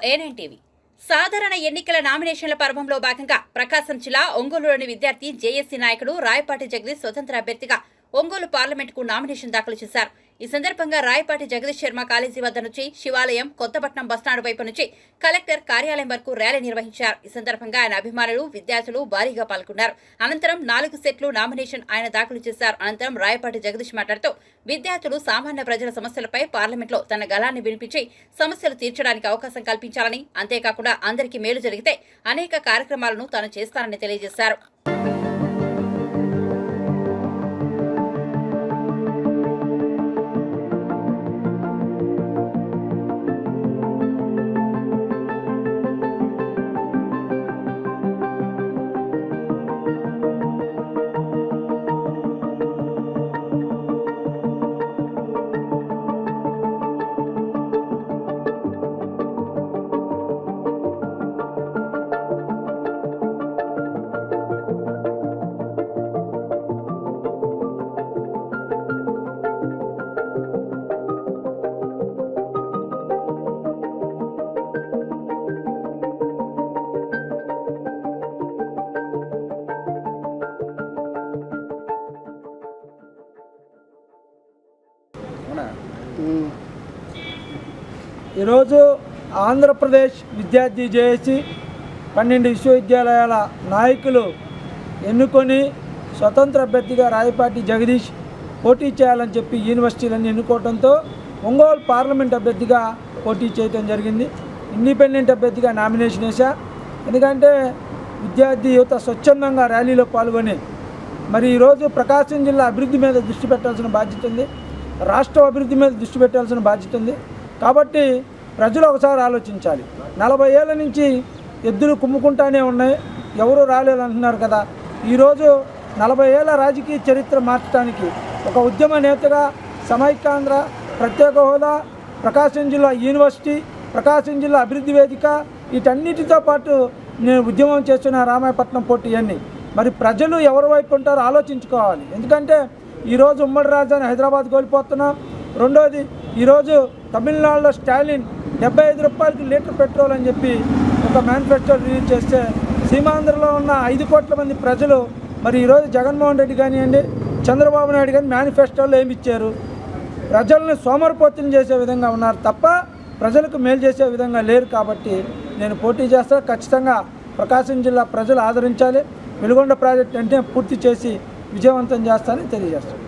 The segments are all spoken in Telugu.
A9 టీవీ సాధారణ ఎన్నికల నామినేషన్ల పర్వంలో భాగంగా ప్రకాశం జిల్లా ఒంగోలులోని విద్యార్థి జేఏసీ నాయకుడు రాయపాటి జగదీష్ స్వతంత్ర అభ్యర్థిగా ఒంగోలు పార్లమెంటుకు నామినేషన్ దాఖలు చేశారు. ఈ సందర్భంగా రాయపాటి జగదీష్ శర్మ కాలేజీ వద్ద నుంచి శివాలయం, కొత్తపట్నం బస్టాండ్ వైపు నుంచి కలెక్టర్ కార్యాలయం వరకు ర్యాలీ నిర్వహించారు. ఈ సందర్భంగా ఆయన అభిమానులు, విద్యార్థులు భారీగా పాల్గొన్నారు. అనంతరం 4 సెట్లు నామినేషన్ ఆయన దాఖలు చేశారు. అనంతరం రాయపాటి జగదీష్ మాట్లాడుతూ విద్యార్థులు సామాన్య ప్రజల సమస్యలపై పార్లమెంట్లో తన గళాన్ని వినిపించి సమస్యలు తీర్చడానికి అవకాశం కల్పించాలని, అంతేకాకుండా అందరికీ మేలు జరిగితే అనేక కార్యక్రమాలను తాను చేస్తానని తెలియజేశారు. ఈరోజు ఆంధ్రప్రదేశ్ విద్యార్థి జేఏసీ 12 విశ్వవిద్యాలయాల నాయకులు ఎన్నుకొని స్వతంత్ర అభ్యర్థిగా రాయపాటి జగదీష్ పోటీ చేయాలని చెప్పి యూనివర్సిటీలను ఎన్నుకోవడంతో ఒంగోలు పార్లమెంట్ అభ్యర్థిగా పోటీ చేయడం జరిగింది. ఇండిపెండెంట్ అభ్యర్థిగా నామినేషన్ వేశా. ఎందుకంటే విద్యార్థి యువత స్వచ్ఛందంగా ర్యాలీలో పాల్గొని మరి ఈరోజు ప్రకాశం జిల్లా అభివృద్ధి మీద దృష్టి పెట్టాల్సిన బాధ్యత ఉంది, రాష్ట్ర అభివృద్ధి మీద దృష్టి పెట్టాల్సిన బాధ్యత ఉంది. కాబట్టి ప్రజలు ఒకసారి ఆలోచించాలి. 40 ఏళ్ళ నుంచి ఎద్దులు కుమ్ముకుంటానే ఉన్నాయి, ఎవరు రాలేదంటున్నారు కదా. ఈరోజు 40 ఏళ్ళ రాజకీయ చరిత్ర మార్చడానికి ఒక ఉద్యమ నేతగా సమైక్యాంధ్ర, ప్రత్యేక హోదా, ప్రకాశం జిల్లా యూనివర్సిటీ, ప్రకాశం జిల్లా అభివృద్ధి వేదిక, వీటన్నిటితో పాటు నేను ఉద్యమం చేస్తున్న రామాయపట్నం పోటీ అన్నీ మరి ప్రజలు ఎవరి వైపు ఉంటారో ఆలోచించుకోవాలి. ఎందుకంటే ఈరోజు ఉమ్మడి రాజధాని హైదరాబాద్ కోల్పోతున్నాం. రెండోది, ఈరోజు తమిళనాడులో స్టాలిన్ 75 రూపాయలకి లీటర్ పెట్రోల్ అని చెప్పి ఒక మేనిఫెస్టో రిలీజ్ చేస్తే సీమాంధ్రలో ఉన్న 5 కోట్ల మంది ప్రజలు మరి ఈరోజు జగన్మోహన్ రెడ్డి కానివ్వండి, చంద్రబాబు నాయుడు కానీ మేనిఫెస్టోలో ఏమి ఇచ్చారు? ప్రజల్ని సోమరిపోతులు చేసే విధంగా ఉన్నారు తప్ప ప్రజలకు మేలు చేసే విధంగా లేరు. కాబట్టి నేను పోటీ చేస్తా. ఖచ్చితంగా ప్రకాశం జిల్లా ప్రజలు ఆదరించాలి. వెలుగొండ ప్రాజెక్టు అంటే పూర్తి చేసి విజయవంతం చేస్తానని తెలియజేస్తాను.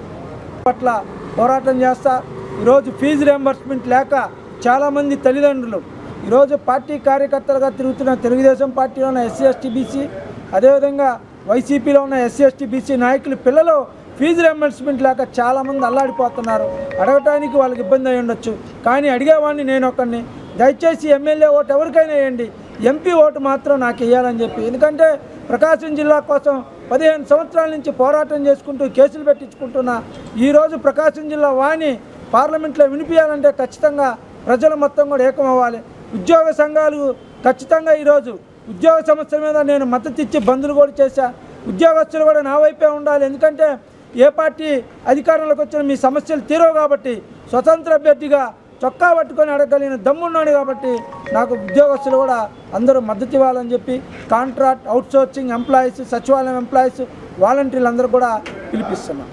పట్ల పోరాటం చేస్తా. ఈరోజు ఫీజు రియంబర్స్మెంట్ లేక చాలామంది తల్లిదండ్రులు ఈరోజు పార్టీ కార్యకర్తలుగా తిరుగుతున్న తెలుగుదేశం పార్టీలో ఉన్న SC ST BC, అదేవిధంగా వైసీపీలో ఉన్న SC ST BC నాయకులు పిల్లలు ఫీజు రియంబర్స్మెంట్ లేక చాలామంది అల్లాడిపోతున్నారు. అడగటానికి వాళ్ళకి ఇబ్బంది అయి ఉండొచ్చు, కానీ అడిగేవాడిని నేను ఒకరిని. దయచేసి ఎమ్మెల్యే ఓటు ఎవరికైనా వేయండి, MP ఓటు మాత్రం నాకు వేయాలని చెప్పి. ఎందుకంటే ప్రకాశం జిల్లా కోసం 15 సంవత్సరాల నుంచి పోరాటం చేసుకుంటూ కేసులు పెట్టించుకుంటున్న ఈరోజు ప్రకాశం జిల్లా వాణి పార్లమెంట్లో వినిపించాలంటే ఖచ్చితంగా ప్రజలు మొత్తం కూడా ఏకమవ్వాలి. ఉద్యోగ సంఘాలు ఖచ్చితంగా ఈరోజు ఉద్యోగ సమస్యల మీద నేను మద్దతు ఇచ్చి బంధులు కూడా చేశా. ఉద్యోగస్తులు కూడా నా వైపే ఉండాలి. ఎందుకంటే ఏ పార్టీ అధికారంలోకి వచ్చిన మీ సమస్యలు తీరవు కాబట్టి స్వతంత్ర అభ్యర్థిగా చొక్కా పట్టుకొని అడగలిగిన దమ్మున్నాడు కాబట్టి నాకు ఉద్యోగస్తులు కూడా అందరూ మద్దతు ఇవ్వాలని చెప్పి కాంట్రాక్ట్, అవుట్సోర్సింగ్ ఎంప్లాయీస్, సచివాలయం ఎంప్లాయీస్, వాలంటీర్లు అందరూ కూడా పిలిపిస్తున్నాం.